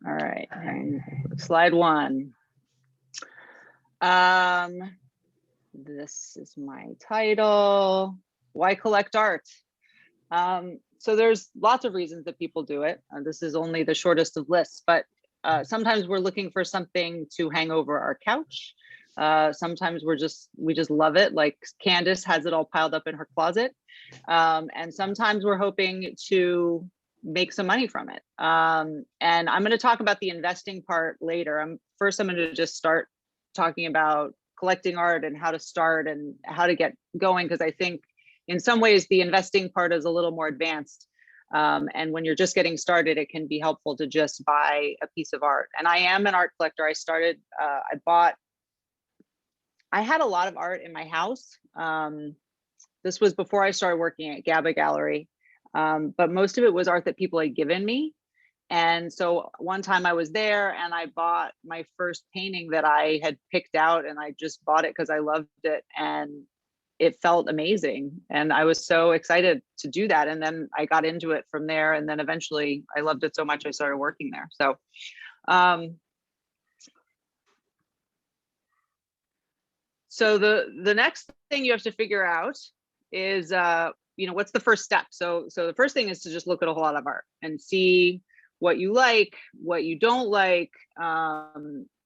All right, and slide one. This is my title. Why collect art? So there's lots of reasons that people do it. This is only the shortest of lists, but sometimes we're looking for something to hang over our couch. Sometimes we just love it. Like Candace has it all piled up in her closet. And sometimes we're hoping to make some money from it. And I'm going to talk about the investing part later. First, I'm going to just start talking about collecting art and how to start and how to get going, because I think in some ways the investing part is a little more advanced. And when you're just getting started, it can be helpful to just buy a piece of art. And I am an art collector. I had a lot of art in my house. This was before I started working at Gabba Gallery, but most of it was art that people had given me. And so one time I was there and I bought my first painting that I had picked out, and I just bought it because I loved it and it felt amazing. And I was so excited to do that. And then I got into it from there. And then eventually I loved it so much I started working there. So the next thing you have to figure out is, what's the first step? So the first thing is to just look at a whole lot of art and see what you like, what you don't like,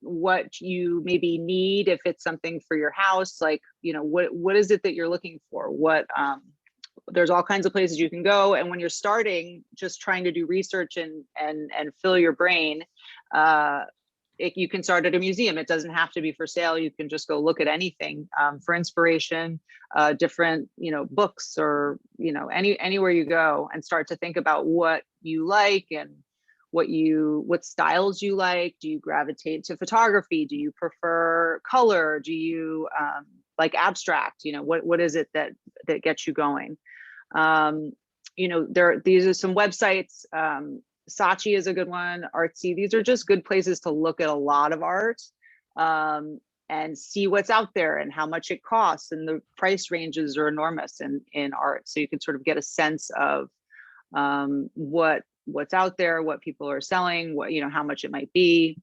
what you maybe need if it's something for your house. Like, what is it that you're looking for? There's all kinds of places you can go. And when you're starting, just trying to do research and fill your brain, you can start at a museum. It doesn't have to be for sale. You can just go look at anything for inspiration, different, books, or, anywhere you go, and start to think about what you like and what styles you like. Do you gravitate to photography? Do you prefer color? Do you like abstract? What is it that gets you going? These are some websites. Saatchi is a good one. Artsy. These are just good places to look at a lot of art and see what's out there and how much it costs. And the price ranges are enormous in art. So you can sort of get a sense of what's out there, what people are selling, how much it might be,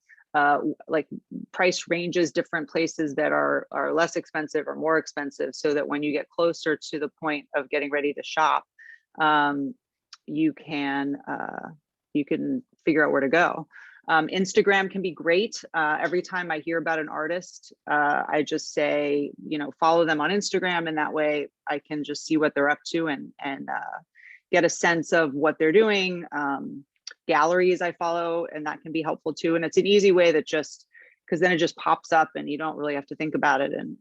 like price ranges, different places that are less expensive or more expensive, so that when you get closer to the point of getting ready to shop, you can figure out where to go. Instagram can be great. Every time I hear about an artist, I just say, follow them on Instagram, and that way I can just see what they're up to and get a sense of what they're doing. Galleries I follow, and that can be helpful too. And it's an easy way that because then it just pops up and you don't really have to think about it, and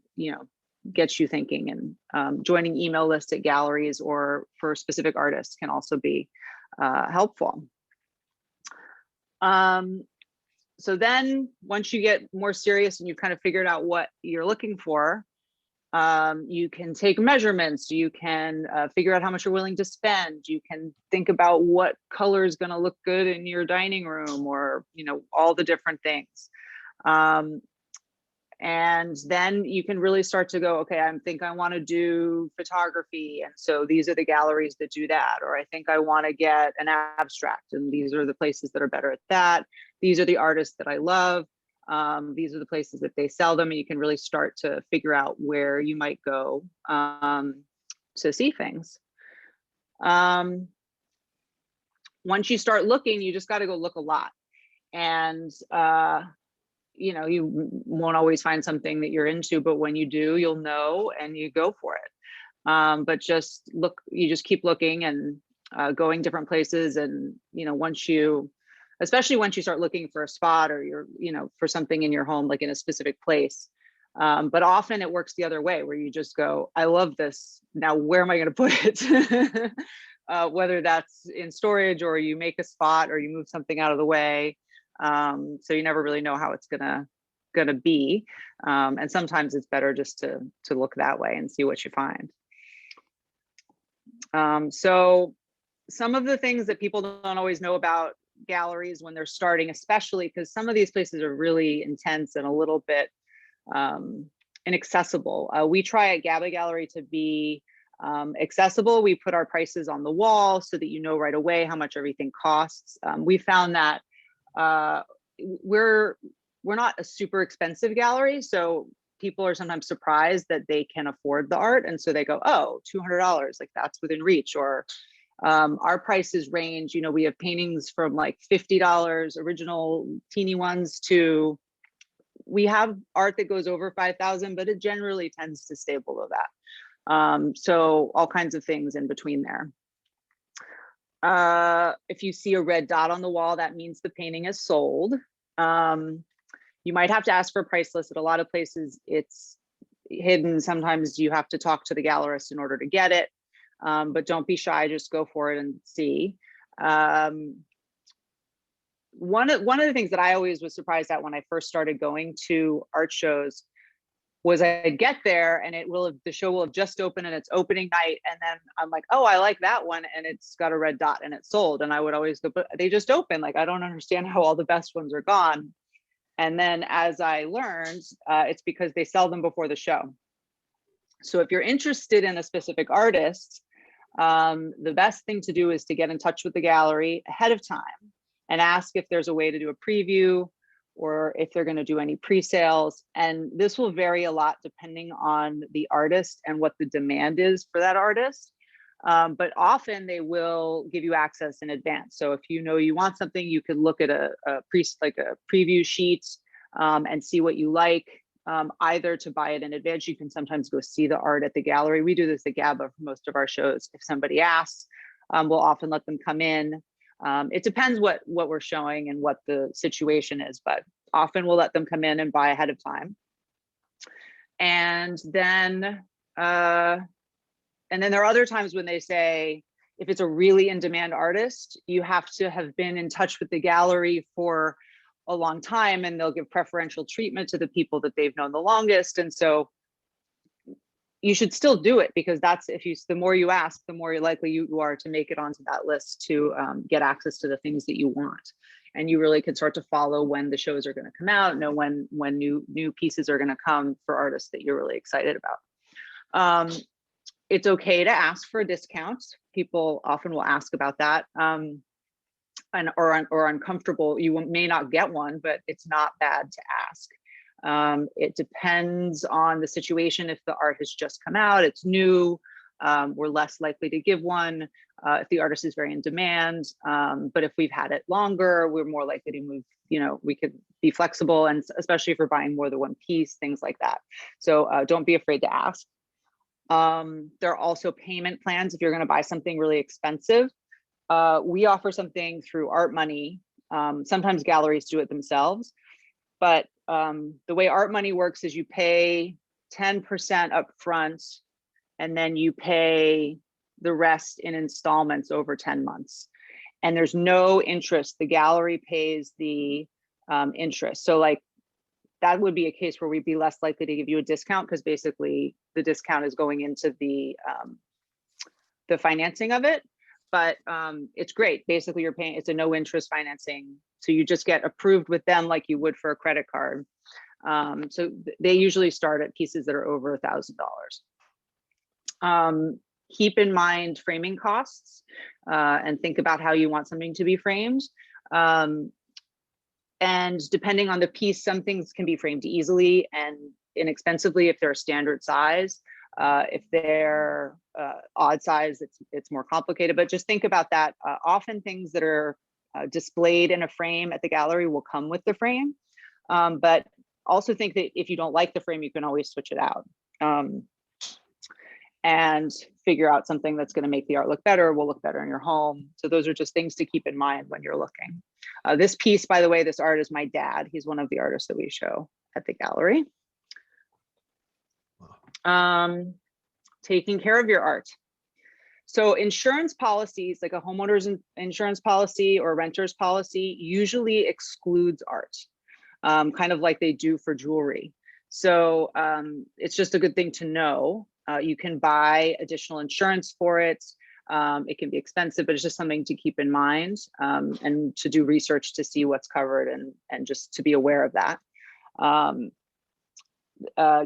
gets you thinking. And joining email lists at galleries or for specific artists can also be helpful. So then once you get more serious and you've kind of figured out what you're looking for, you can take measurements, you can figure out how much you're willing to spend, you can think about what color is going to look good in your dining room, or, all the different things. And then you can really start to go, okay, I think I want to do photography, and so these are the galleries that do that. Or I think I want to get an abstract, and these are the places that are better at that. These are the artists that I love. These are the places that they sell them, and you can really start to figure out where you might go to see things. Once you start looking, you just got to go look a lot. And you won't always find something that you're into, but when you do, you'll know, and you go for it. But just look, you just keep looking and going different places. And, especially once you start looking for a spot, or you're, for something in your home, like in a specific place. But often it works the other way, where you just go, I love this. Now, where am I going to put it? Whether that's in storage, or you make a spot, or you move something out of the way. So you never really know how it's gonna be. And sometimes it's better just to look that way and see what you find. So some of the things that people don't always know about galleries when they're starting, especially because some of these places are really intense and a little bit inaccessible. We try at Gabba Gallery to be accessible. We put our prices on the wall so that right away how much everything costs. We found that we're not a super expensive gallery, so people are sometimes surprised that they can afford the art, and so they go, oh, $200, like that's within reach. Or our prices range, we have paintings from like $50 original teeny ones to, we have art that goes over 5,000, but it generally tends to stay below that. So all kinds of things in between there. If you see a red dot on the wall, that means the painting is sold. You might have to ask for a price list. At a lot of places it's hidden. Sometimes you have to talk to the gallerist in order to get it. But don't be shy, just go for it and see. One of the things that I always was surprised at when I first started going to art shows was I'd get there and the show will have just opened and it's opening night. And then I'm like, oh, I like that one. And it's got a red dot and it's sold. And I would always go, but they just opened. Like, I don't understand how all the best ones are gone. And then as I learned, it's because they sell them before the show. So if you're interested in a specific artist, the best thing to do is to get in touch with the gallery ahead of time and ask if there's a way to do a preview or if they're going to do any pre-sales. And this will vary a lot depending on the artist and what the demand is for that artist. But often they will give you access in advance. So if you know you want something, you could look at a preview sheet and see what you like, either to buy it in advance. You can sometimes go see the art at the gallery. We do this at Gabba for most of our shows. If somebody asks, we'll often let them come in. It depends what we're showing and what the situation is, but often we'll let them come in and buy ahead of time. And then there are other times when they say, if it's a really in-demand artist, you have to have been in touch with the gallery for a long time, and they'll give preferential treatment to the people that they've known the longest. And so you should still do it, because that's, the more you ask, the more likely you are to make it onto that list to get access to the things that you want. And you really can start to follow when the shows are going to come out, know when new pieces are going to come for artists that you're really excited about. It's okay to ask for a discount. People often will ask about that, or uncomfortable. You may not get one, but it's not bad to ask. It depends on the situation. If the art has just come out, it's new, we're less likely to give one. If the artist is very in demand, but if we've had it longer, we're more likely to move. We could be flexible, and especially if we're buying more than one piece, things like that. So don't be afraid to ask. There are also payment plans if you're going to buy something really expensive. We offer something through Art Money. Sometimes galleries do it themselves, but the way Art Money works is you pay 10% up front, and then you pay the rest in installments over 10 months. And there's no interest. The gallery pays the interest. So like, that would be a case where we'd be less likely to give you a discount, because basically the discount is going into the financing of it. But it's great. Basically, you're paying, it's a no interest financing. So you just get approved with them like you would for a credit card. So they usually start at pieces that are over $1,000. Keep in mind framing costs and think about how you want something to be framed. And depending on the piece, some things can be framed easily and inexpensively if they're a standard size. If they're odd size, it's more complicated, but just think about that. Often things that are displayed in a frame at the gallery will come with the frame, but also think that if you don't like the frame, you can always switch it out and figure out something that's going to make the art look better, will look better in your home. So those are just things to keep in mind when you're looking. This piece, by the way, this art is my dad. He's one of the artists that we show at the gallery. Taking care of your art. So insurance policies, like a homeowner's insurance policy or renter's policy, usually excludes art, kind of like they do for jewelry. So it's just a good thing to know. You can buy additional insurance for it. It can be expensive, but it's just something to keep in mind, and to do research to see what's covered and just to be aware of that.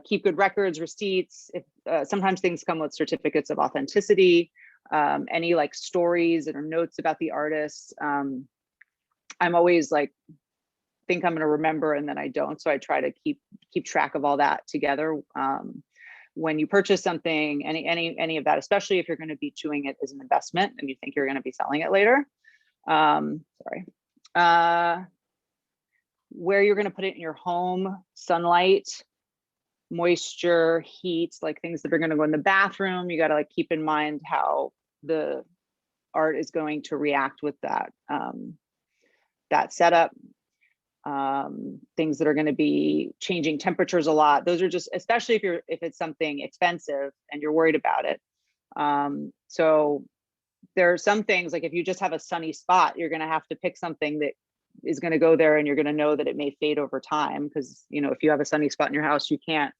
Keep good records, receipts. Sometimes things come with certificates of authenticity, any like stories or notes about the artist. I'm always like, think I'm going to remember, and then I don't. So I try to keep track of all that together. When you purchase something, any of that, especially if you're going to be doing it as an investment and you think you're going to be selling it later. Where you're going to put it in your home, sunlight, moisture, heat, like things that are going to go in the bathroom. You got to like keep in mind how the art is going to react with that that setup. Things that are going to be changing temperatures a lot. Those are just, especially if it's something expensive and you're worried about it. So there are some things, like if you just have a sunny spot, you're going to have to pick something that is going to go there, and you're going to know that it may fade over time, because if you have a sunny spot in your house, you can't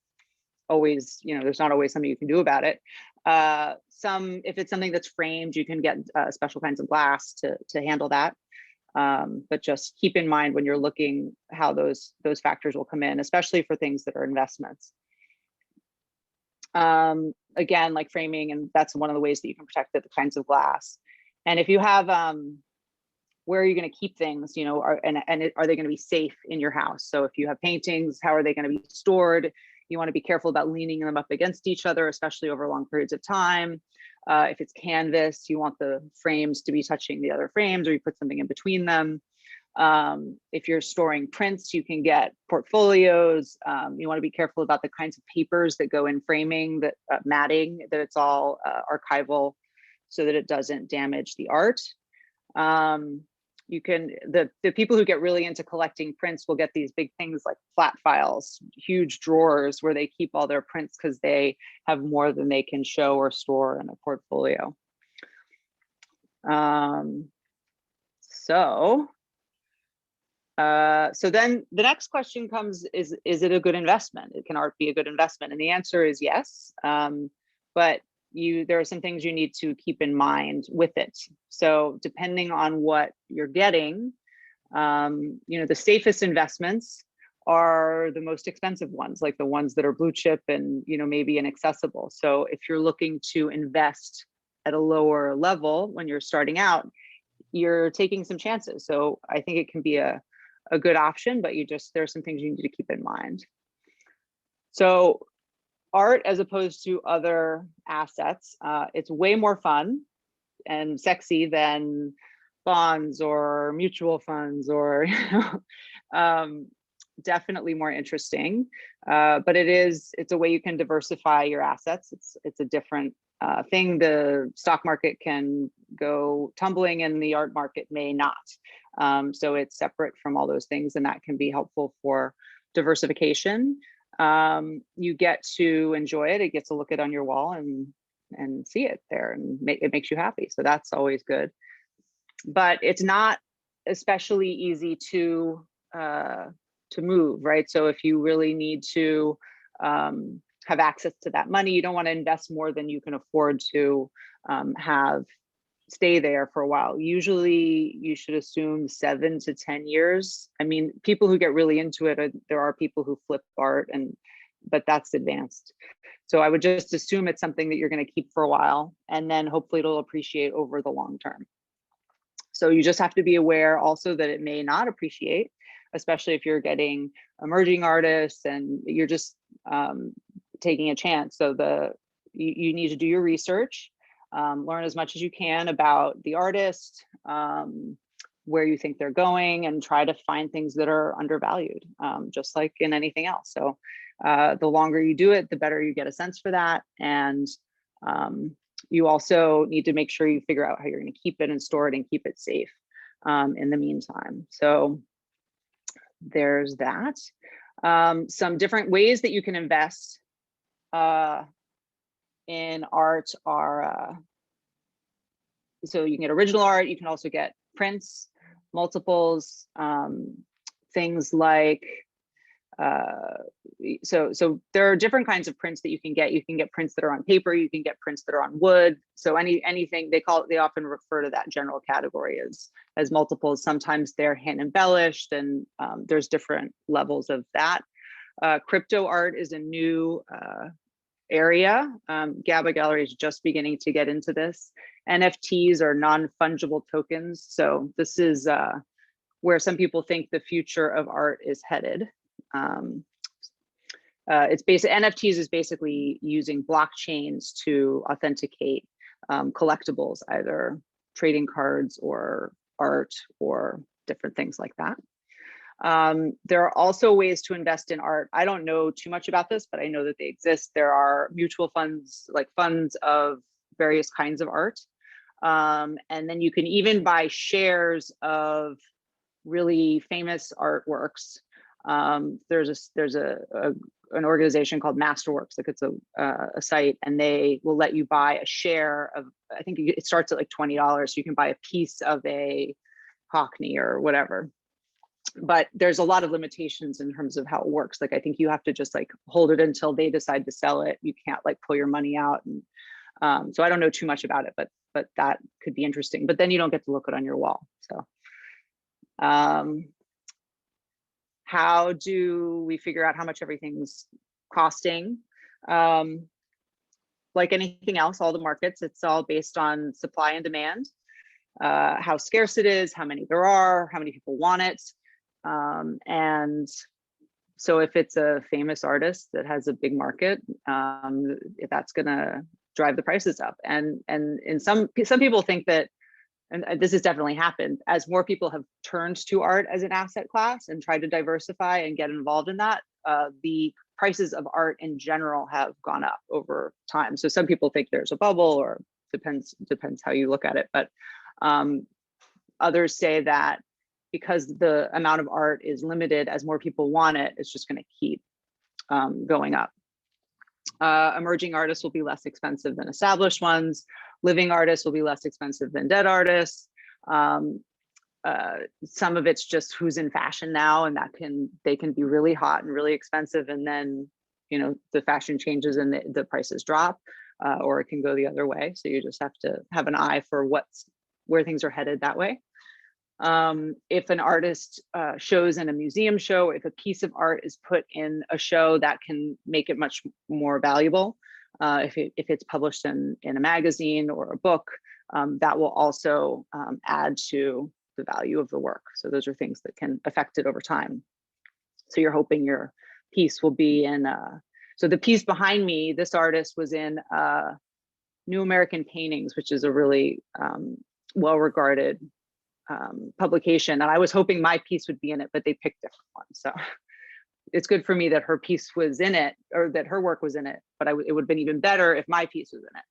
always, there's not always something you can do about it. If it's something that's framed, you can get special kinds of glass to handle that. But just keep in mind when you're looking how those factors will come in, especially for things that are investments. Again, like framing, and that's one of the ways that you can protect the kinds of glass. And if you have, where are you going to keep things, are they going to be safe in your house? So if you have paintings, how are they going to be stored? You want to be careful about leaning them up against each other, especially over long periods of time. If it's canvas, you want the frames to be touching the other frames, or you put something in between them. If you're storing prints, you can get portfolios. You want to be careful about the kinds of papers that go in framing, that matting, that it's all archival, so that it doesn't damage the art. The people who get really into collecting prints will get these big things like flat files, huge drawers where they keep all their prints, because they have more than they can show or store in a portfolio. So then the next question comes, is it a good investment? Can art be a good investment? And the answer is yes, but there are some things you need to keep in mind with it. So depending on what you're getting, the safest investments are the most expensive ones, like the ones that are blue chip and maybe inaccessible. So if you're looking to invest at a lower level when you're starting out, you're taking some chances. So I think it can be a good option, but there's some things you need to keep in mind. So art, as opposed to other assets, it's way more fun and sexy than bonds or mutual funds, or definitely more interesting. But it's a way you can diversify your assets. It's a different thing. The stock market can go tumbling and the art market may not. So it's separate from all those things, and that can be helpful for diversification. You get to enjoy it. It gets to look it on your wall and see it there, and it makes you happy. So that's always good. But it's not especially easy to move, right? So if you really need to have access to that money, you don't want to invest more than you can afford to stay there for a while. Usually you should assume 7 to 10 years. I mean, people who get really into it, there are people who flip art, but that's advanced. So I would just assume it's something that you're going to keep for a while, and then hopefully it'll appreciate over the long term. So you just have to be aware also that it may not appreciate, especially if you're getting emerging artists and you're just taking a chance. So you need to do your research, learn as much as you can about the artist, where you think they're going, and try to find things that are undervalued, just like in anything else. So the longer you do it, the better you get a sense for that. And you also need to make sure you figure out how you're going to keep it and store it and keep it safe in the meantime. So there's that. Some different ways that you can invest in art are, so you can get original art, you can also get prints, multiples, things like, so there are different kinds of prints that you can get. You can get prints that are on paper, you can get prints that are on wood. So anything, they often refer to that general category as multiples. Sometimes they're hand embellished, and there's different levels of that. Crypto art is a new area. Gabba Gallery is just beginning to get into this. NFTs are non-fungible tokens. So this is where some people think the future of art is headed. It's basic NFTs is basically using blockchains to authenticate collectibles, either trading cards or art or different things like that. There are also ways to invest in art. I don't know too much about this, but I know that they exist. There are mutual funds, like funds of various kinds of art. And then you can even buy shares of really famous artworks. There's an organization called Masterworks, like it's a site, and they will let you buy a share of, I think it starts at like $20. So you can buy a piece of a Hockney or whatever. But there's a lot of limitations in terms of how it works. Like, I think you have to just like hold it until they decide to sell it. You can't like pull your money out. And so I don't know too much about it, but that could be interesting. But then you don't get to look it on your wall. So how do we figure out how much everything's costing? Like anything else, all the markets, it's all based on supply and demand, how scarce it is, how many there are, how many people want it. And so if it's a famous artist that has a big market, that's gonna drive the prices up. And in some people think that, and this has definitely happened, as more people have turned to art as an asset class and tried to diversify and get involved in that, the prices of art in general have gone up over time. So some people think there's a bubble, or depends how you look at it. But others say that because the amount of art is limited, as more people want it, it's just going to keep going up. Emerging artists will be less expensive than established ones. Living artists will be less expensive than dead artists. Some of it's just who's in fashion now, and they can be really hot and really expensive, and then the fashion changes and the prices drop, or it can go the other way. So you just have to have an eye for where things are headed that way. If an artist shows in a museum show, if a piece of art is put in a show, that can make it much more valuable. If it's published in a magazine or a book, that will also add to the value of the work. So those are things that can affect it over time. So you're hoping your piece will be in, so the piece behind me, this artist was in New American Paintings, which is a really well-regarded publication. And I was hoping my piece would be in it, but they picked different ones. So it's good for me that her piece was in it, or that her work was in it, but it would have been even better if my piece was in it.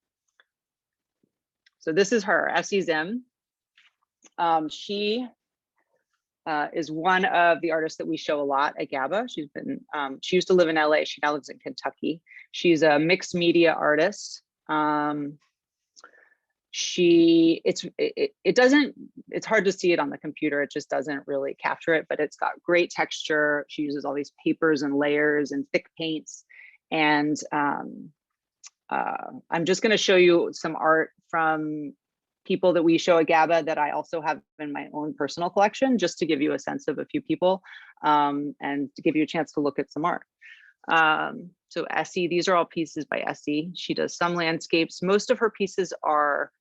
So this is her, Essie Zim. She is one of the artists that we show a lot at Gabba. She used to live in LA. She now lives in Kentucky. She's a mixed media artist. It's hard to see it on the computer. It just doesn't really capture it, but it's got great texture. She uses all these papers and layers and thick paints. And I'm just going to show you some art from people that we show at Gabba that I also have in my own personal collection, just to give you a sense of a few people, and to give you a chance to look at some art. So Essie, these are all pieces by Essie. She does some landscapes. Most of her pieces are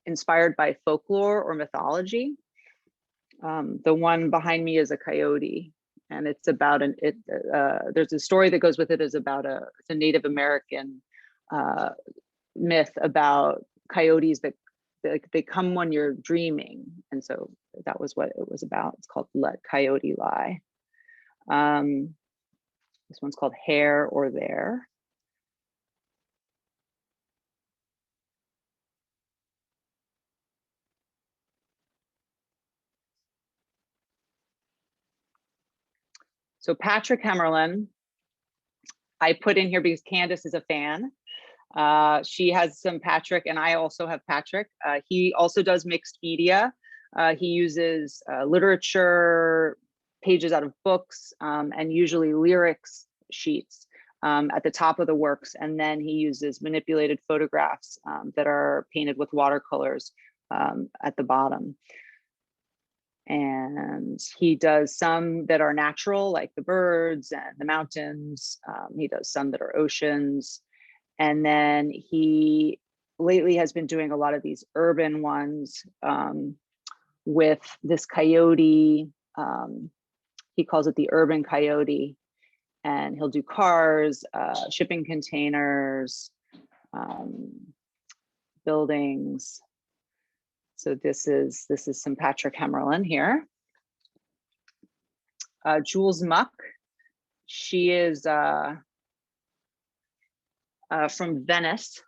inspired by folklore or mythology. The one behind me is a coyote, and it's about there's a story that goes with it, is about it's a Native American myth about coyotes that they come when you're dreaming, and so that was what it was about. It's called Let Coyote Lie. This one's called Here or There. So Patrick Hemmerlin, I put in here because Candace is a fan. She has some Patrick, and I also have Patrick. He also does mixed media. He uses literature, pages out of books, and usually lyrics sheets at the top of the works. And then he uses manipulated photographs that are painted with watercolors at the bottom. And he does some that are natural, like the birds and the mountains. He does some that are oceans. And then he lately has been doing a lot of these urban ones. with this coyote. He calls it the urban coyote, and he'll do cars, shipping containers, buildings. So this is some Patrick Hemmerlin here. Jules Muck, she is from Venice.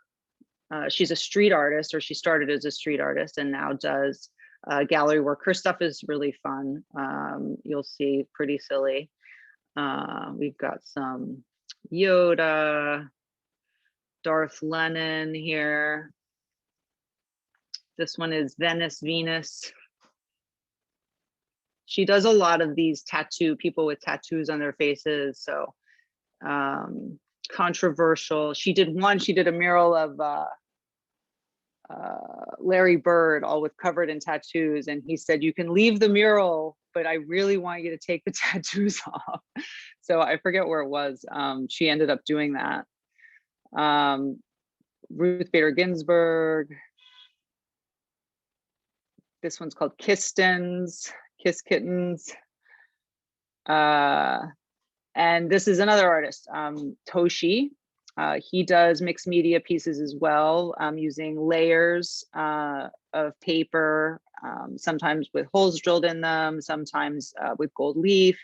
She's a street artist, or she started as a street artist and now does gallery work. Her stuff is really fun. You'll see, pretty silly. We've got some Yoda, Darth Lenin here. This one is Venice Venus. She does a lot of these people with tattoos on their faces. So controversial. She did a mural of Larry Bird, all covered in tattoos. And he said, you can leave the mural, but I really want you to take the tattoos off. So I forget where it was. She ended up doing that. Ruth Bader Ginsburg. This one's called Kiss Kittens. And this is another artist, Toshi. He does mixed media pieces as well, using layers of paper, sometimes with holes drilled in them, sometimes with gold leaf.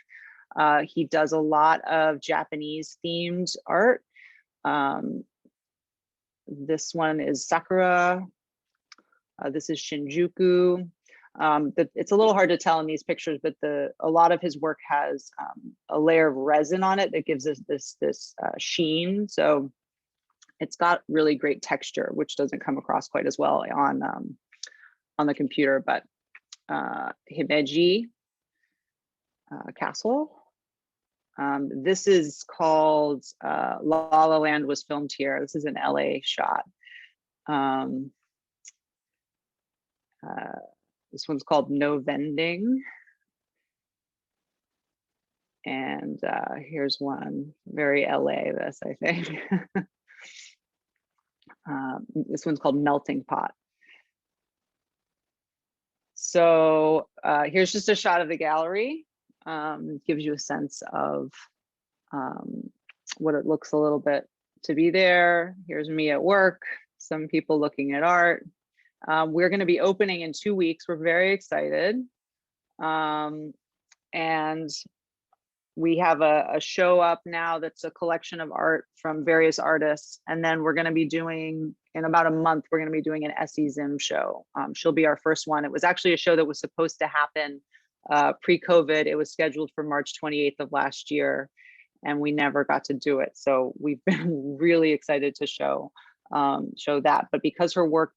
He does a lot of Japanese themed art. This one is Sakura. This is Shinjuku. It's a little hard to tell in these pictures, but a lot of his work has a layer of resin on it that gives us this sheen. So it's got really great texture, which doesn't come across quite as well on the computer. But Himeji Castle. This is called La La Land was filmed here. This is an LA shot. This one's called No Vending. And here's one, very LA, this, I think. This one's called Melting Pot. So here's just a shot of the gallery. Gives you a sense of what it looks a little bit to be there. Here's me at work, some people looking at art. We're going to be opening in 2 weeks. We're very excited. And we have a show up now that's a collection of art from various artists. And then we're going to be doing, in about a month, we're going to be doing an Essie Zim show. She'll be our first one. It was actually a show that was supposed to happen pre-COVID. It was scheduled for March 28th of last year, and we never got to do it. So we've been really excited to show that. But because her work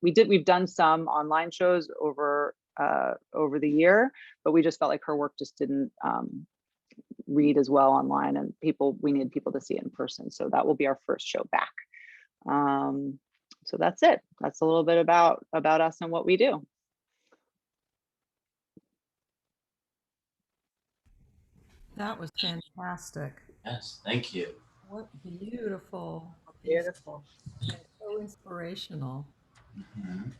we've done some online shows over the year, but we just felt like her work just didn't read as well online, and we need people to see it in person. So that will be our first show back. So that's it. That's a little bit about us and what we do. That was fantastic. Yes, thank you. What beautiful. Beautiful. So inspirational. Mhm.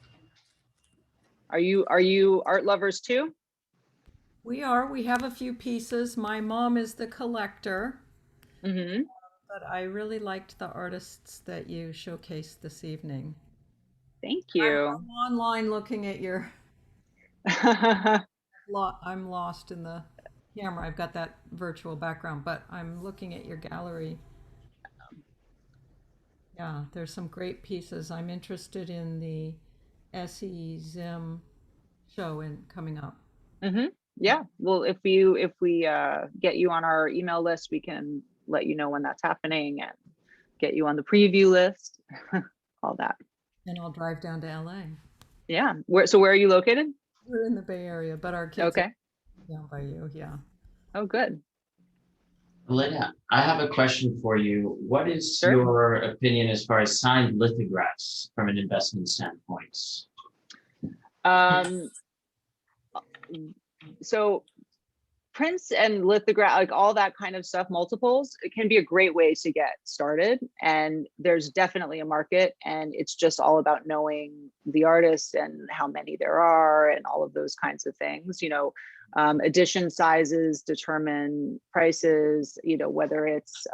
Are you art lovers too? We have a few pieces. My mom is the collector, Mm-hmm. but I really liked the artists that you showcased this evening. Thank you. I'm online looking at your, I'm lost in the camera. I've got that virtual background, but I'm looking at your gallery. Yeah, there's some great pieces. I'm interested in the Essie Zim show coming up. Mm-hmm. Yeah. Well, if we get you on our email list, we can let you know when that's happening and get you on the preview list, all that. And I'll drive down to LA. Yeah. Where are you located? We're in the Bay Area, but our kids Okay. are down by you. Yeah. Oh, good. Elena, I have a question for you. What is Sure. your opinion as far as signed lithographs from an investment standpoint? So prints and lithograph, like all that kind of stuff, multiples, it can be a great way to get started. And there's definitely a market, and it's just all about knowing the artists and how many there are and all of those kinds of things. Edition sizes determine prices, whether it's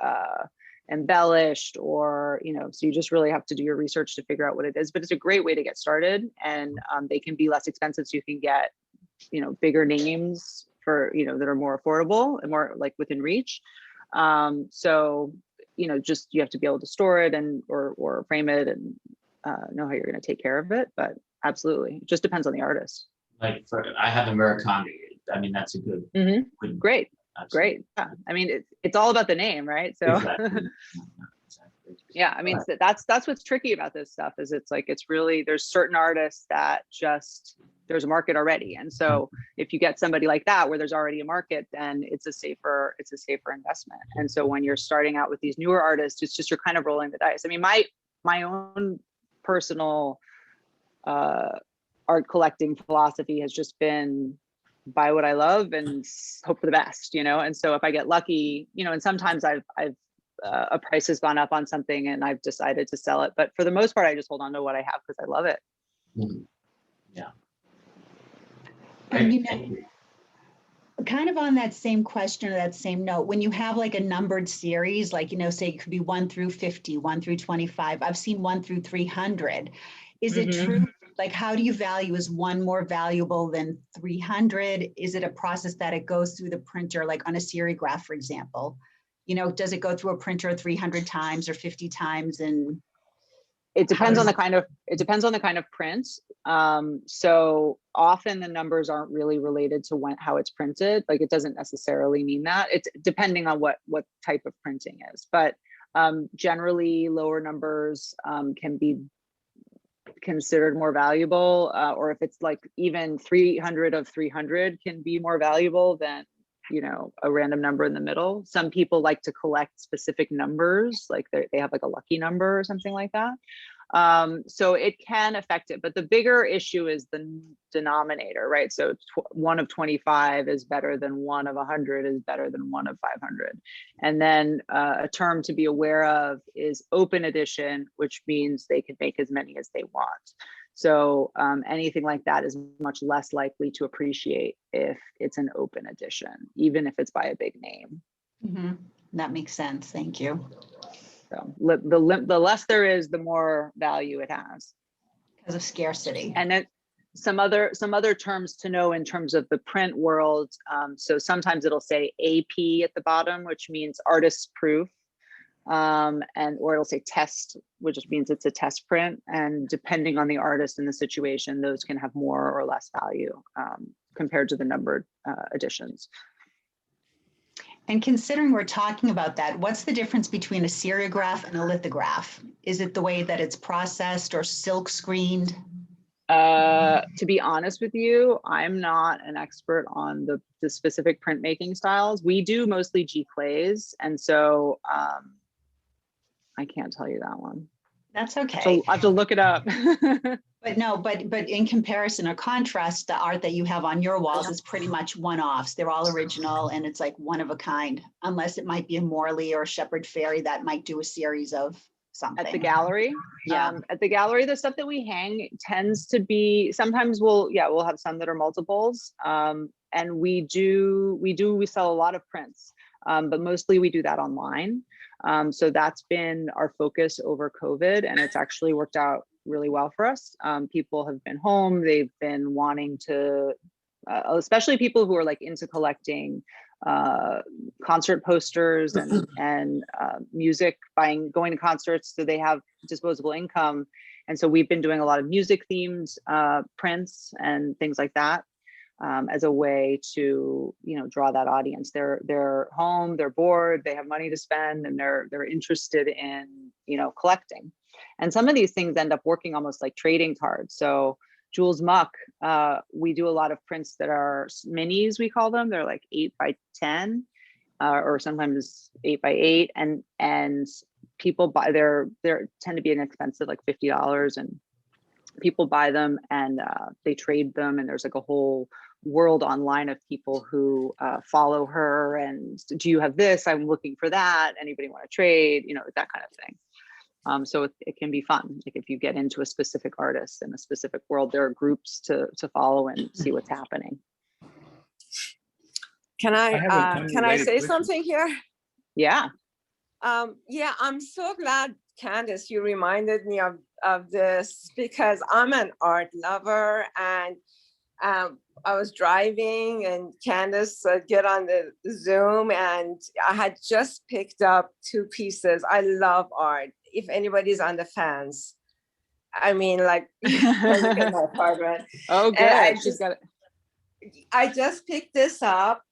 embellished or, so you just really have to do your research to figure out what it is. But it's a great way to get started, and they can be less expensive, so you can get bigger names for that are more affordable and more like within reach. So just you have to be able to store it and or frame it and know how you're going to take care of it. But absolutely, it just depends on the artist. Like I have a Murakami. I mean, that's a good, good Great. absolutely. Great. Yeah. I mean, it's all about the name, right? So Exactly. Exactly. yeah, I mean, that's what's tricky about this stuff, is it's really, there's certain artists that just, there's a market already. And so if you get somebody like that where there's already a market, then it's a safer investment. And so when you're starting out with these newer artists, it's just, you're kind of rolling the dice. I mean, my own personal art collecting philosophy has just been buy what I love and hope for the best, and so if I get lucky, and sometimes I've a price has gone up on something and I've decided to sell it, but for the most part I just hold on to what I have because I love it. Yeah. And kind of on that same question or that same note, when you have like a numbered series, like, say it could be 1 through 50, 1 through 25, I've seen 1 through 300. Is it true? Like, how do you value, is one more valuable than 300? Is it a process that it goes through the printer, like on a serigraph, for example? Does it go through a printer 300 times or 50 times? And it depends on the kind of print. So often the numbers aren't really related to how it's printed. Like, it doesn't necessarily mean that. It's depending on what type of printing is. But generally, lower numbers can be considered more valuable, or if it's like even 300 of 300 can be more valuable than a random number in the middle. Some people like to collect specific numbers, like they have like a lucky number or something like that. So it can affect it, but the bigger issue is the denominator, right? So 1 of 25 is better than 1 of 100 is better than 1 of 500. And then a term to be aware of is open edition, which means they can make as many as they want. So anything like that is much less likely to appreciate if it's an open edition, even if it's by a big name. That makes sense. Thank you. So the less there is, the more value it has. Because of scarcity. And then some other terms to know in terms of the print world. So sometimes it'll say AP at the bottom, which means artist's proof. Or it'll say test, which means it's a test print. And depending on the artist and the situation, those can have more or less value compared to the numbered editions. And considering we're talking about that, what's the difference between a serigraph and a lithograph? Is it the way that it's processed or silk screened? To be honest with you, I'm not an expert on the specific printmaking styles. We do mostly G-clays, and so I can't tell you that one. That's okay. So I have to look it up. But no, but in comparison or contrast, the art that you have on your walls is pretty much one-offs. They're all original, and it's like one of a kind, unless it might be a Morley or a Shepherd Fairy that might do a series of something. At the gallery, yeah. At the gallery, the stuff that we hang tends to be, sometimes we'll have some that are multiples, and we sell a lot of prints, but mostly we do that online. So that's been our focus over COVID, and it's actually worked out really well for us. People have been home, they've been wanting to, especially people who are like into collecting concert posters and music, going to concerts, so they have disposable income. And so we've been doing a lot of music themed prints and things like that, as a way to draw that audience. They're home, they're bored, they have money to spend, and they're interested in collecting. And some of these things end up working almost like trading cards. So Jules Muck, we do a lot of prints that are minis, we call them. They're like 8 by 10, or sometimes 8 by 8, and people buy, they tend to be inexpensive, like $50, and people buy them and they trade them, and there's like a whole world online of people who follow her, and do you have this? I'm looking for that. Anybody want to trade? You know, that kind of thing. So it can be fun. Like if you get into a specific artist in a specific world, there are groups to follow and see what's happening. Can I have an can I unrelated say question. something here? Yeah. Yeah, I'm so glad, Candace, you reminded me of this, because I'm an art lover, and I was driving and Candace get on the Zoom, and I had just picked up 2 pieces. I love art. If anybody's on the fence, I mean, like, look at my apartment. Oh, And good. She's got it. I just picked this up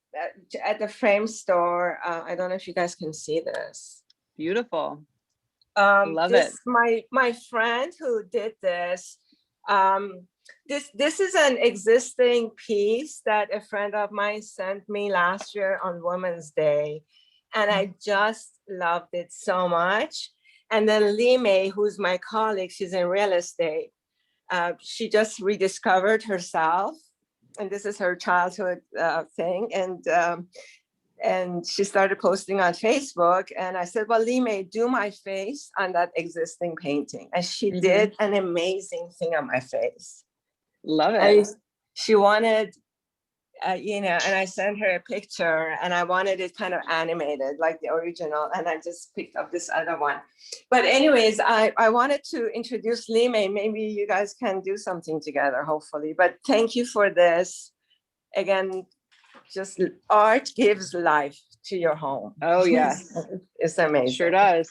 at the frame store. I don't know if you guys can see this. Beautiful. Love it. My friend who did this, this is an existing piece that a friend of mine sent me last year on Women's Day, and I just loved it so much. And then Lee May, who's my colleague, she's in real estate. She just rediscovered herself, and this is her childhood thing. And she started posting on Facebook, and I said, well, Lee May, do my face on that existing painting. And she did an amazing thing on my face. Love it. And she wanted, you know, and I sent her a picture, and I wanted it kind of animated like the original, and I just picked up this other one. But anyways, I wanted to introduce Lee May. Maybe you guys can do something together, hopefully. But thank you for this. Again, just art gives life to your home. Oh, yes. It's amazing. Sure does.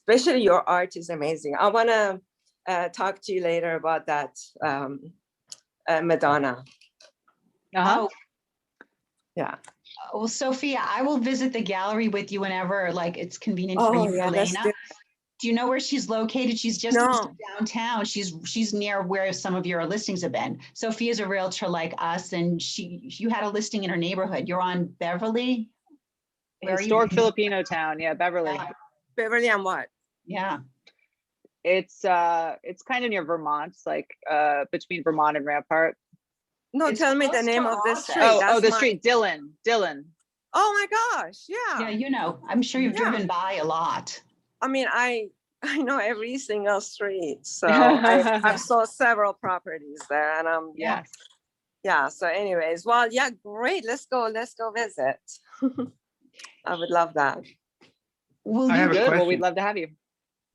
Especially your art is amazing. I want to talk to you later about that Madonna. Uh-huh. Oh, Yeah. well, Sophia, I will visit the gallery with you whenever like it's convenient for Oh, you, yeah, let's Elena. do Do you know where she's located? She's just No. downtown. She's near where some of your listings have been. Sophia's a realtor like us, and you had a listing in her neighborhood. You're on Beverly. Where are you? Historic Filipino town. Yeah, Beverly. Yeah. Beverly and what? Yeah. It's kind of near Vermont, like between Vermont and Rampart. No, It's tell me the close name to of this Austin. street. Oh, That's the my- street, Dillon. Oh my gosh, yeah. Yeah, you know, I'm sure you've Yeah. driven by a lot. I mean, I know every single street. So I've saw several properties there, and Yes. yeah. So anyways, well, yeah, great. Let's go visit. I would love that. Will I you have a Good. Well, question. we'd love to have you.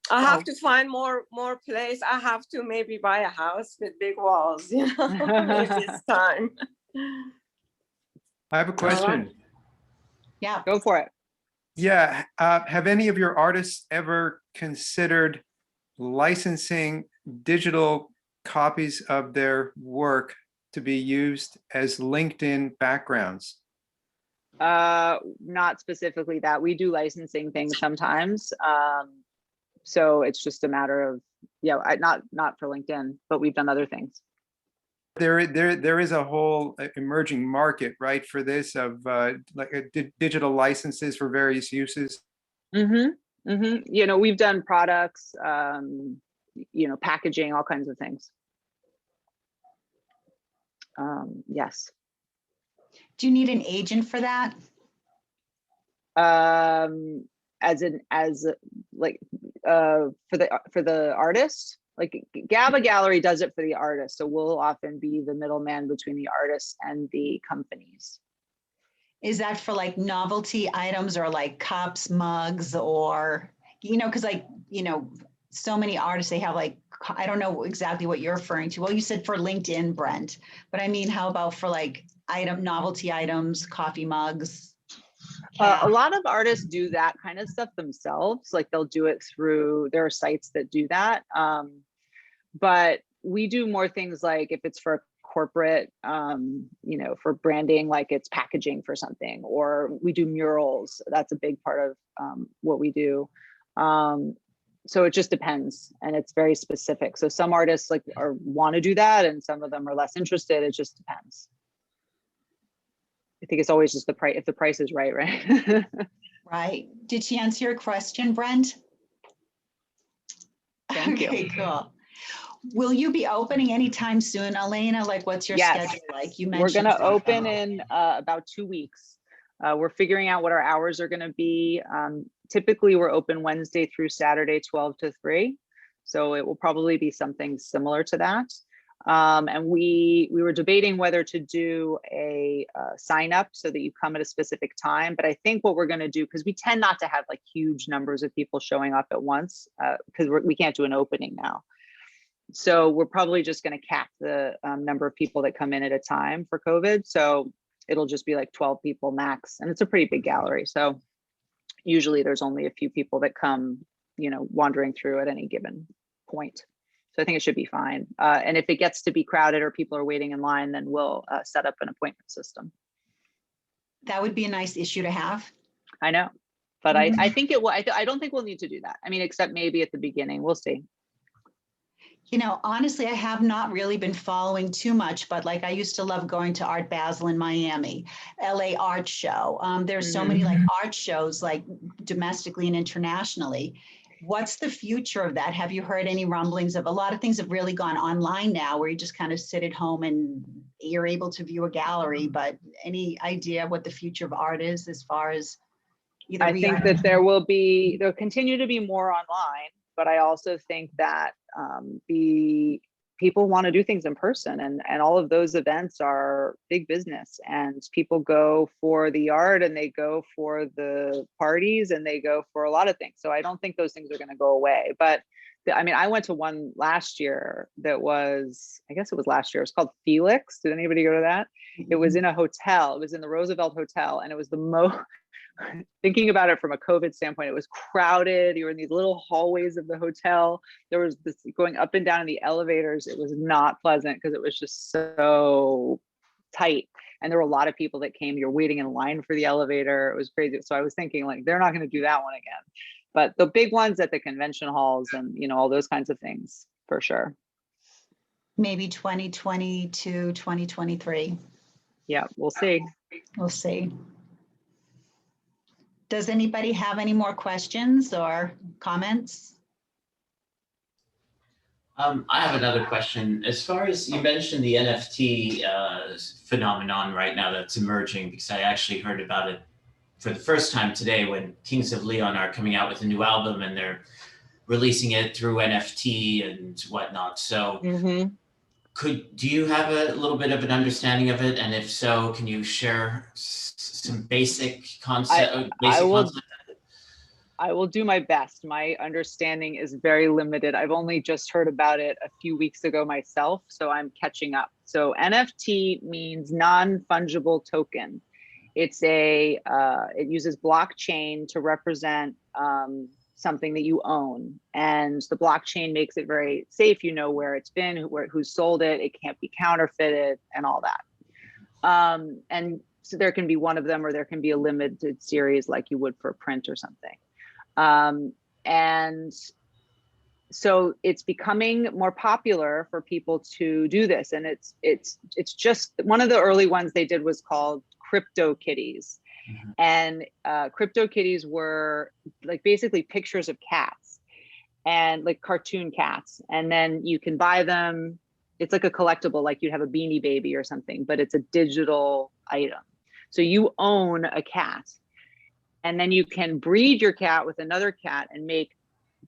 I have to find more place. I have to maybe buy a house with big walls, you know, if it's time. I have a question. Yeah. Go for it. Yeah, have any of your artists ever considered licensing digital copies of their work to be used as LinkedIn backgrounds? Not specifically that. We do licensing things sometimes. So it's just a matter of, not for LinkedIn, but we've done other things. There is a whole emerging market, right, for this of digital licenses for various uses. You know, we've done products, packaging, all kinds of things. Yes. Do you need an agent for that? For the artist, like Gabba Gallery does it for the artist. So we'll often be the middleman between the artists and the companies. Is that for like novelty items or like cups, mugs, or, because so many artists, they have like, I don't know exactly what you're referring to. Well, you said for LinkedIn, Brent, but I mean, how about for like novelty items, coffee mugs? A lot of artists do that kind of stuff themselves. Like they'll do it through, there are sites that do that. But we do more things like if it's for corporate, for branding, like it's packaging for something, or we do murals. That's a big part of what we do. So it just depends, and it's very specific. So some artists want to do that, and some of them are less interested. It just depends. I think it's always just the price. If the price is right, right? Right. Did she answer your question, Brent? Thank you. Okay, cool. Will you be opening anytime soon, Elena? Like, what's your Yes. schedule like? You We're mentioned gonna something. open in about 2 weeks. We're figuring out what our hours are gonna be. Typically, we're open Wednesday through Saturday, 12 to 3. So it will probably be something similar to that. And we were debating whether to do a sign up so that you come at a specific time. But I think what we're gonna do, because we tend not to have like huge numbers of people showing up at once, because we can't do an opening now. So we're probably just going to cap the number of people that come in at a time for COVID. So it'll just be like 12 people max. And it's a pretty big gallery. So usually there's only a few people that come, wandering through at any given point. So I think it should be fine. And if it gets to be crowded or people are waiting in line, then we'll set up an appointment system. That would be a nice issue to have. I know, but I think it will. I don't think we'll need to do that. I mean, except maybe at the beginning, we'll see. Honestly, I have not really been following too much, but like I used to love going to Art Basel in Miami, LA Art Show. There's so many like art shows, like domestically and internationally. What's the future of that? Have you heard any rumblings of a lot of things have really gone online now where you just kind of sit at home and you're able to view a gallery, but any idea what the future of art is as far as either? I think that there'll continue to be more online, but I also think that the people want to do things in person, and all of those events are big business, and people go for the art and they go for the parties and they go for a lot of things. So I don't think those things are going to go away. But I went to one last year that was, I guess it was last year. It's called Felix. Did anybody go to that? It was in a hotel. It was in the Roosevelt Hotel, and it was the most, thinking about it from a COVID standpoint, it was crowded. You were in these little hallways of the hotel. There was this going up and down in the elevators. It was not pleasant because it was just so tight. And there were a lot of people that came. You're waiting in line for the elevator. It was crazy. So I was thinking, like, they're not going to do that one again. But the big ones at the convention halls and, all those kinds of things, for sure. Maybe 2022, 2023. Yeah, we'll see. We'll see. Does anybody have any more questions or comments? I have another question. As far as you mentioned the NFT phenomenon right now that's emerging, because I actually heard about it for the first time today when Kings of Leon are coming out with a new album and they're releasing it through NFT and whatnot. So do you have a little bit of an understanding of it? And if so, can you share some basic concept? I will do my best. My understanding is very limited. I've only just heard about it a few weeks ago myself, so I'm catching up. So NFT means non-fungible token. It's it uses blockchain to represent something that you own, and the blockchain makes it very safe. You know where it's been, who sold it. It can't be counterfeited, and all that. And so there can be one of them, or there can be a limited series like you would for print or something. And so it's becoming more popular for people to do this, and it's just one of the early ones they did was called Crypto Kitties. And Crypto Kitties were like basically pictures of cats and like cartoon cats, and then you can buy them. It's like a collectible, like you'd have a Beanie Baby or something, but it's a digital item. So you own a cat, and then you can breed your cat with another cat and make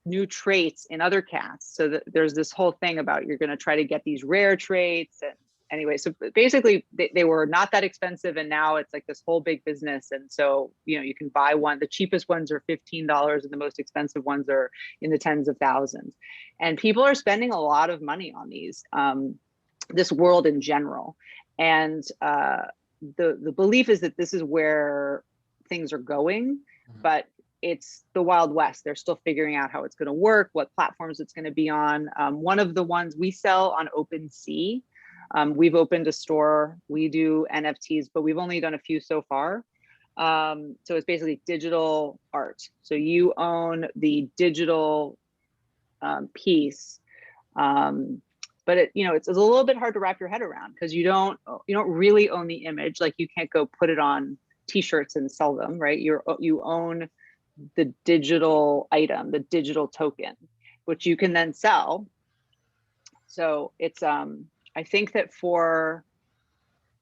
new traits in other cats. So that there's this whole thing about you're going to try to get these rare traits. And anyway, so basically they were not that expensive, and now it's like this whole big business. And so, you can buy one. The cheapest ones are $15 and the most expensive ones are in the tens of thousands. And people are spending a lot of money on these, this world in general. And the belief is that this is where things are going, but it's the Wild West. They're still figuring out how it's going to work, what platforms it's going to be on. One of the ones we sell on OpenSea. We've opened a store. We do NFTs, but we've only done a few so far. So it's basically digital art. So you own the digital piece, but it's a little bit hard to wrap your head around because you don't really own the image. Like you can't go put it on T-shirts and sell them, right? You own the digital item, the digital token, which you can then sell. So it's, I think that for,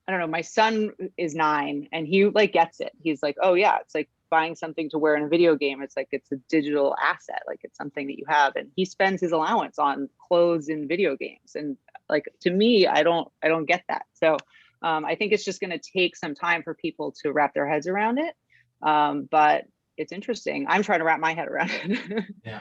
I don't know, my son is 9 and he like gets it. He's like, oh yeah, it's like buying something to wear in a video game. It's like, it's a digital asset. Like it's something that you have. And he spends his allowance on clothes in video games. And like, to me, I don't get that. So I think it's just going to take some time for people to wrap their heads around it. But it's interesting. I'm trying to wrap my head around it. Yeah.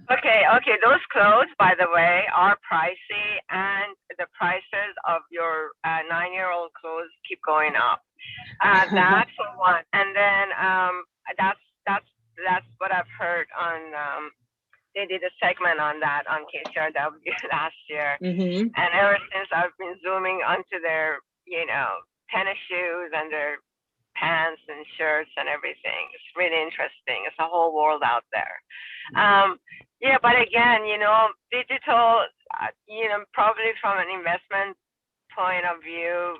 Okay, those clothes, by the way, are pricey, and the prices of your 9-year-old clothes keep going up. That's for one. And then that's what I've heard on, they did a segment on that on KCRW last year. Mm-hmm. And ever since, I've been zooming onto their, tennis shoes and their pants and shirts and everything. It's really interesting. It's a whole world out there. Yeah, but again, digital, probably from an investment point of view,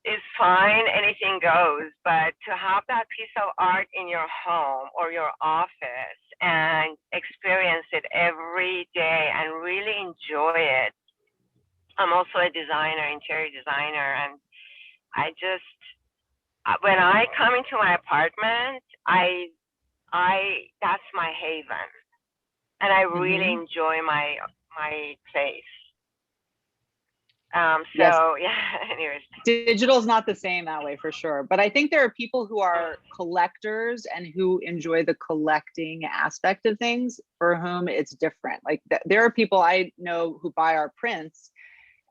is fine. Anything goes. But to have that piece of art in your home or your office and experience it every day and really enjoy it. I'm also a designer, interior designer, and I just, when I come into my apartment, that's my haven, and I really enjoy my place. Yes. Yeah. Anyways, Digital is not the same that way for sure. But I think there are people who are collectors and who enjoy the collecting aspect of things for whom it's different. Like there are people I know who buy our prints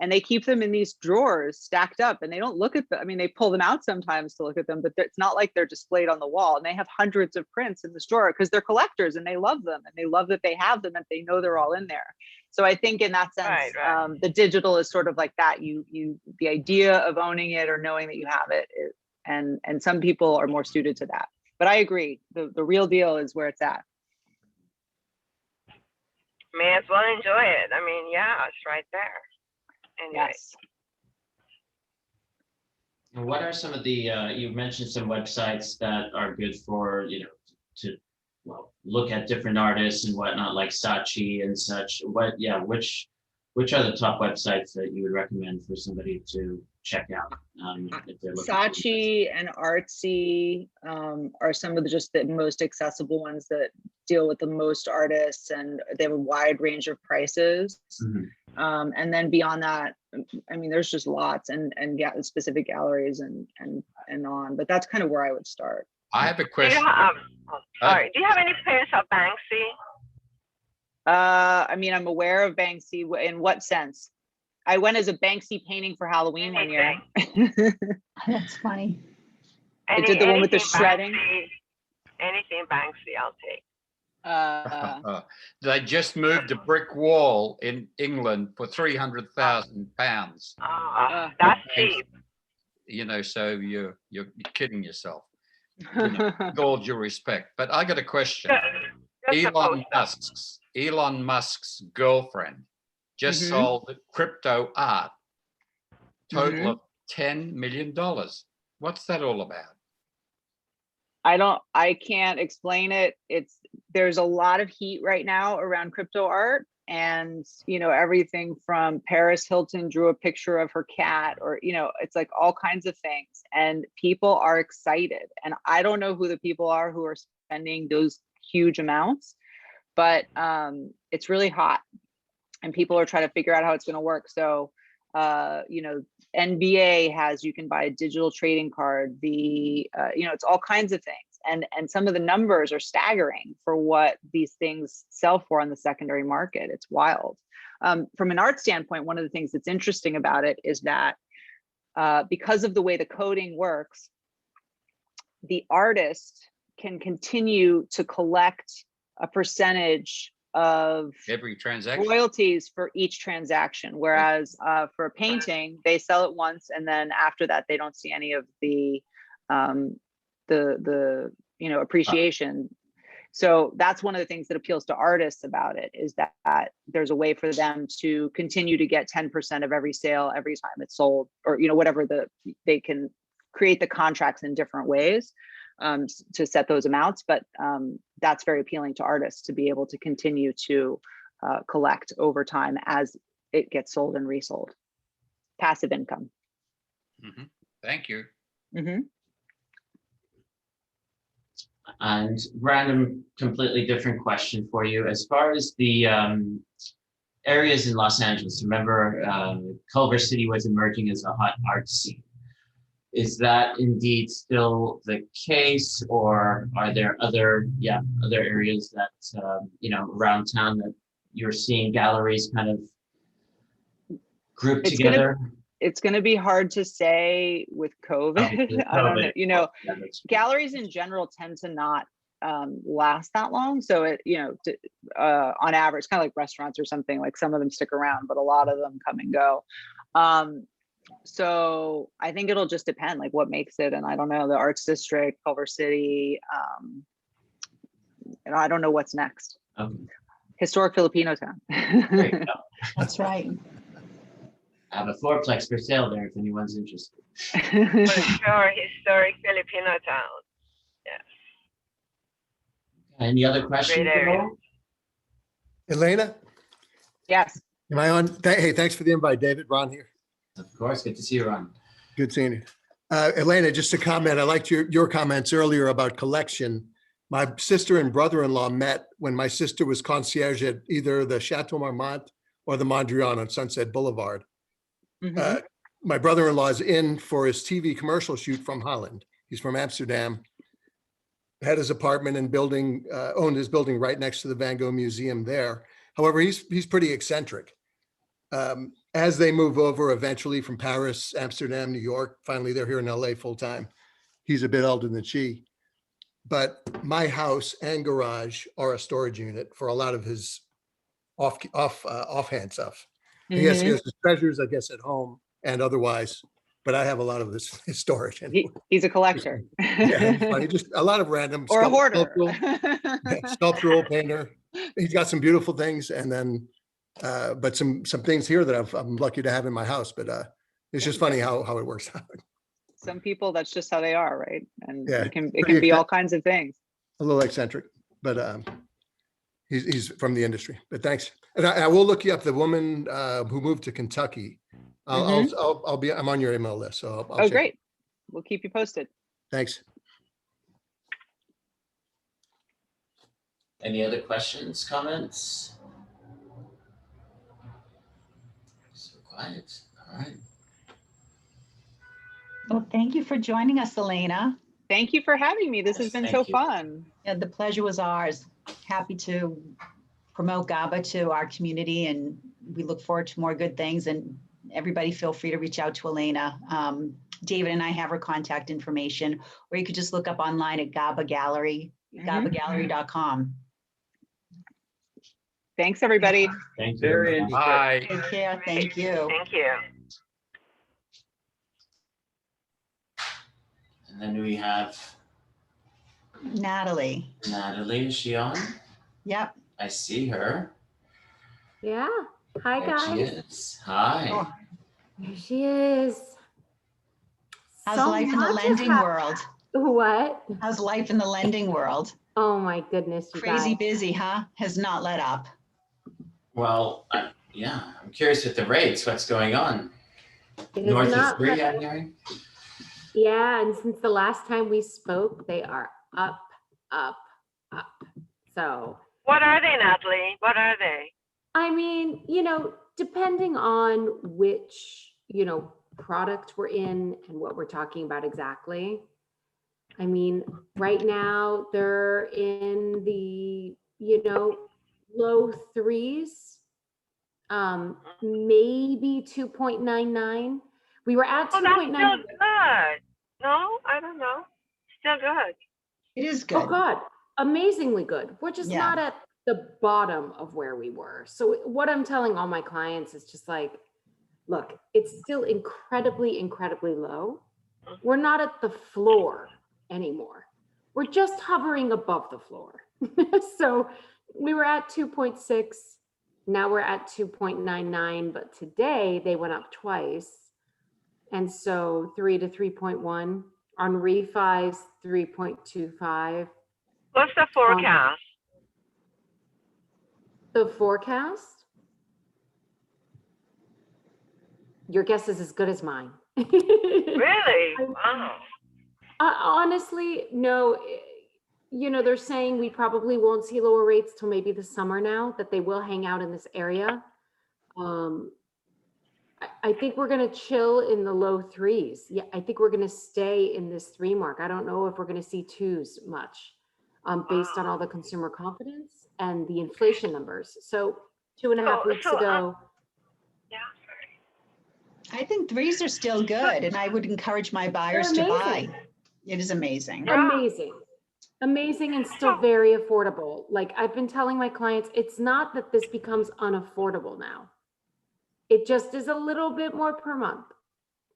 and they keep them in these drawers stacked up and they don't look at them. I mean, they pull them out sometimes to look at them, but it's not like they're displayed on the wall. And they have hundreds of prints in this drawer because they're collectors and they love them and they love that they have them and they know they're all in there. So I think in that sense, right. The digital is sort of like that. The idea of owning it or knowing that you have it, and some people are more suited to that. But I agree, the real deal is where it's at. May as well enjoy it. I mean, yeah, it's right there. Anyway. Yes. And what are some of the, you mentioned some websites that are good for, to look at different artists and whatnot, like Saatchi and such. Which are the top websites that you would recommend for somebody to check out? If they're looking Saatchi and Artsy are some of the most accessible ones that deal with the most artists, and they have a wide range of prices. And then beyond that, I mean, there's just lots and specific galleries and on, but that's kind of where I would start. I have a question. Sorry, do you have any prints of Banksy? I mean, I'm aware of Banksy. In what sense? I went as a Banksy painting for Halloween one year. That's funny. I did the one with the shredding. Anything Banksy, I'll take. They just moved a brick wall in England for £300,000. That's cheap. So you're kidding yourself. With all due respect, but I got a question. Elon Musk's girlfriend just sold crypto art, total of $10 million. What's that all about? I can't explain it. There's a lot of heat right now around crypto art, and everything from Paris Hilton drew a picture of her cat, or it's like all kinds of things, and people are excited. And I don't know who the people are who are spending those huge amounts, but it's really hot and people are trying to figure out how it's going to work. So NBA you can buy a digital trading card, it's all kinds of things. And some of the numbers are staggering for what these things sell for on the secondary market. It's wild. From an art standpoint, one of the things that's interesting about it is that because of the way the coding works, the artist can continue to collect a percentage of every transaction, royalties for each transaction. Whereas for a painting, they sell it once, and then after that, they don't see any of the appreciation. So that's one of the things that appeals to artists about it, is that there's a way for them to continue to get 10% of every sale every time it's sold, or whatever they can create the contracts in different ways to set those amounts. But that's very appealing to artists, to be able to continue to collect over time as it gets sold and resold. Passive income. Thank you. And random, completely different question for you. As far as the areas in Los Angeles, remember Culver City was emerging as a hot art scene. Is that indeed still the case, or are there other areas that around town that you're seeing galleries kind of grouped together? It's going to be hard to say with COVID. I don't know. Yeah, galleries in general tend to not last that long. So on average, kind of like restaurants or something, like some of them stick around, but a lot of them come and go. So I think it'll just depend, like what makes it. And I don't know, the Arts District, Culver City, and I don't know what's next. Historic Filipino town. There you go. That's right. I have a fourplex for sale there if anyone's interested. For sure, historic Filipino town. Yes. Any other questions? Great area. Elena, Yes. am I on? Hey, thanks for the invite, David. Ron here. Of course, good to see you, Ron. Good seeing you. Elena, just a comment. I liked your comments earlier about collection. My sister and brother-in-law met when my sister was concierge at either the Chateau Marmont or the Mondrian on Sunset Boulevard. My brother-in-law is in for his TV commercial shoot from Holland. He's from Amsterdam. Had his apartment and building, owned his building right next to the Van Gogh Museum there. However, he's pretty eccentric. As they move over eventually from Paris, Amsterdam, New York, finally they're here in LA full time. He's a bit older than she. But my house and garage are a storage unit for a lot of his offhand stuff. He has his treasures, I guess, at home and otherwise, but I have a lot of his storage. He's a collector. Yeah, funny, just a lot of random Or a hoarder. sculptural painter. He's got some beautiful things, and then but some things here that I'm lucky to have in my house. But it's just funny how it works out. Some people, that's just how they are, right? And Yeah, it can be all kinds of things. A little eccentric, but he's from the industry. But thanks, and I will look you up. The woman who moved to Kentucky. I'm on your email list, so I'll check. Great. We'll keep you posted. Thanks. Any other questions, comments? So quiet. All right. Well, thank you for joining us, Elena. Thank you for having me. This has been so fun. Yeah, the pleasure was ours. Happy to promote Gabba to our community, and we look forward to more good things. And everybody feel free to reach out to Elena. David and I have her contact information, or you could just look up online at Gabba Gallery, gabbagallery.com. Thanks, everybody. Thank you. Bye. Take care. Thank you. Thank you. And then we have Natalie. Natalie. Is she on? Yep. I see her. Yeah. Hi, There she guys. is. Hi. Oh, There she is. how's So life in the much has lending hap- world? What? How's life in the lending world? Oh my goodness, you Crazy guys. busy, huh? Has not let up. Well, yeah, I'm curious with the rates. What's going on? It is North of not 3, let- I'm hearing. Yeah, and since the last time we spoke, they are up, up, up. So, What are they, Natalie? What are they? I mean, depending on which, product we're in and what we're talking about exactly. I mean, right now they're in the, low 3s, maybe 2.99. We were at Oh, that's 2.99. still good. No, I don't know. Still good. It is Oh good. God, amazingly good. We're just Yeah. not at the bottom of where we were. So what I'm telling all my clients is just like, look, it's still incredibly, incredibly low. We're not at the floor anymore. We're just hovering above the floor. So we were at 2.6. Now we're at 2.99, but today they went up twice. And so 3 to 3.1 on refis, 3.25. What's the forecast? The forecast? Your guess is as good as mine. Really? Wow. Honestly, no. You know, they're saying we probably won't see lower rates till maybe the summer now, that they will hang out in this area. I think we're going to chill in the low threes. Yeah, I think we're going to stay in this 3 mark. I don't know if we're going to see 2s much, based on all the consumer confidence and the inflation numbers. So 2.5 weeks ago. Yeah. I think 3s are still good, and I would encourage my buyers to buy. It is amazing. Amazing and still very affordable. Like I've been telling my clients, it's not that this becomes unaffordable now. It just is a little bit more per month,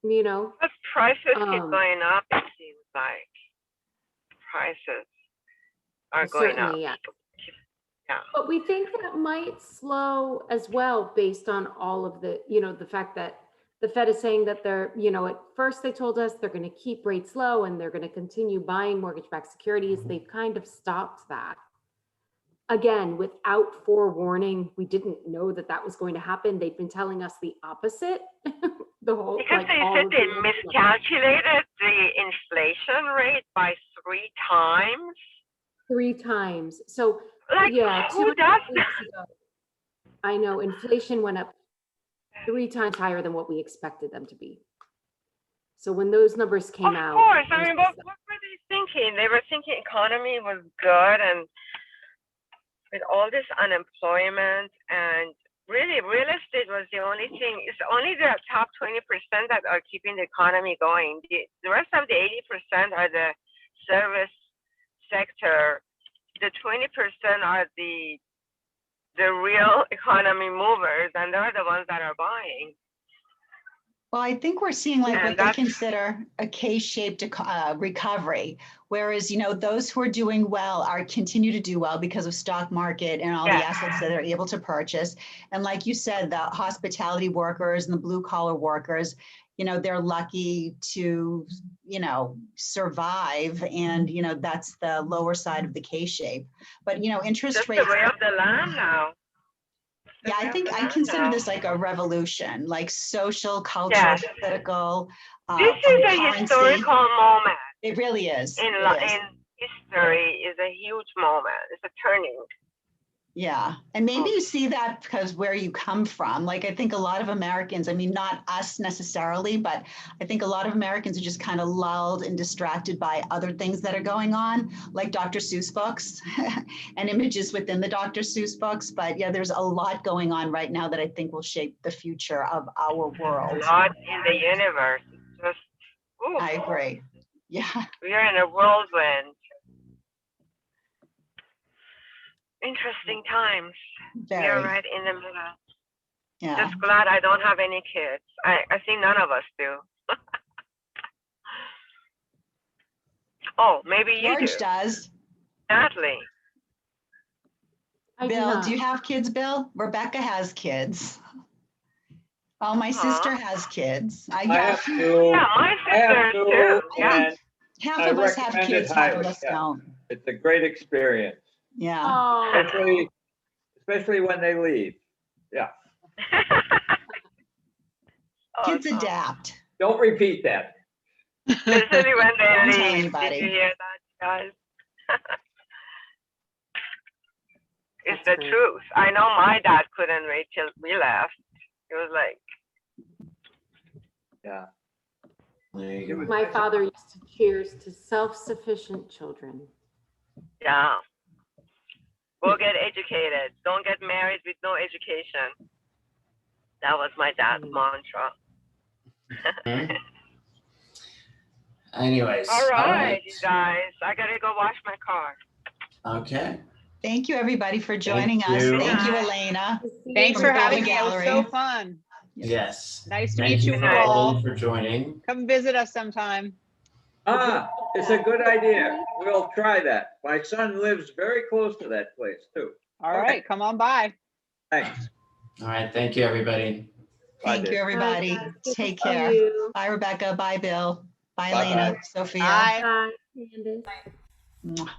you know? But prices keep going up, it seems like. Prices are going up. Certainly, yeah. Yeah. But we think that might slow as well based on all of the, you know, the fact that the Fed is saying that they're, you know, at first they told us they're going to keep rates low and they're going to continue buying mortgage-backed securities. They've kind of stopped that. Again, without forewarning, we didn't know that that was going to happen. They've been telling us the opposite. The whole, because like, they all said of they the- miscalculated the inflation rate by 3 times. 3 times. So Like, yeah, who 2.5 does weeks ago, I know inflation went up 3 times higher than what we expected them to be. So when those numbers came out, Of course. it I was mean, just what were they thinking? They were thinking economy was good, and with all this unemployment, and really real estate was the only thing. It's only the top 20% that are keeping the economy going. The rest of the 80% are the service sector. The 20% are the real economy movers, and they're the ones that are buying. Well, I think we're seeing like And what they that's- consider a K-shaped recovery, whereas, you know, those who are doing well are continue to do well because of stock market and all the Yeah. assets that they're able to purchase. And like you said, the hospitality workers and the blue collar workers, you know, they're lucky to, you know, survive. And, you know, that's the lower side of the K-shape. But, you know, interest That's rates. the way of the land now. Yeah, I think I consider this like a revolution, like social, cultural, Yes. political. This is a currency. historical moment It really is. in It is. history. Is a huge moment. It's a turning. Yeah, and maybe you see that because where you come from. Like I think a lot of Americans, I mean, not us necessarily, but I think a lot of Americans are just kind of lulled and distracted by other things that are going on, like Dr. Seuss books and images within the Dr. Seuss books. But yeah, there's a lot going on right now that I think will shape the future of our world. A lot in the universe. It's just, ooh, I agree. Yeah. we are in a whirlwind. Interesting times. We are Very. right in the middle. Yeah. Just glad I don't have any kids. I think none of us do. Oh, maybe you George do. does. Natalie. I do Bill, not. do you have kids, Bill? Rebecca has kids. Oh, my sister has kids. I have two. Yeah, my I have sister two, too. Yeah. and Half I of us have recommend it kids, half of highly, us yeah. don't. it's a great experience, Yeah. Oh, especially when they leave. Yeah, Kids Awesome. adapt. don't repeat that. Especially when they Don't tell leave. anybody. Did you hear that, guys? It's That's the great. truth. I know my dad couldn't wait till we left. It was like, Yeah. There you go. my father used to cheers to self-sufficient children. yeah. Go get educated. Don't get married with no education. That was my dad's mantra. Mhm. Anyways. All right, you guys. I gotta go wash my car. Okay. Thank you, everybody, for joining us. you. Thank you, Elena. Thanks From for Gabba having me. It was so Gallery. fun. Yes. Nice to Thank meet you you for all. all for joining. Come visit us sometime. It's a good idea. We'll try that. My son lives very close to that place too. All Okay. right, come on by. Thanks. All right. Thank you, everybody. Bye, Thank Dave. you, everybody. Bye, guys. Good to Take see care. you. Bye, Rebecca. Bye, Bill. Bye, Bye-bye. Elena. Sophia. Bye. Bye, Candace. Mwah.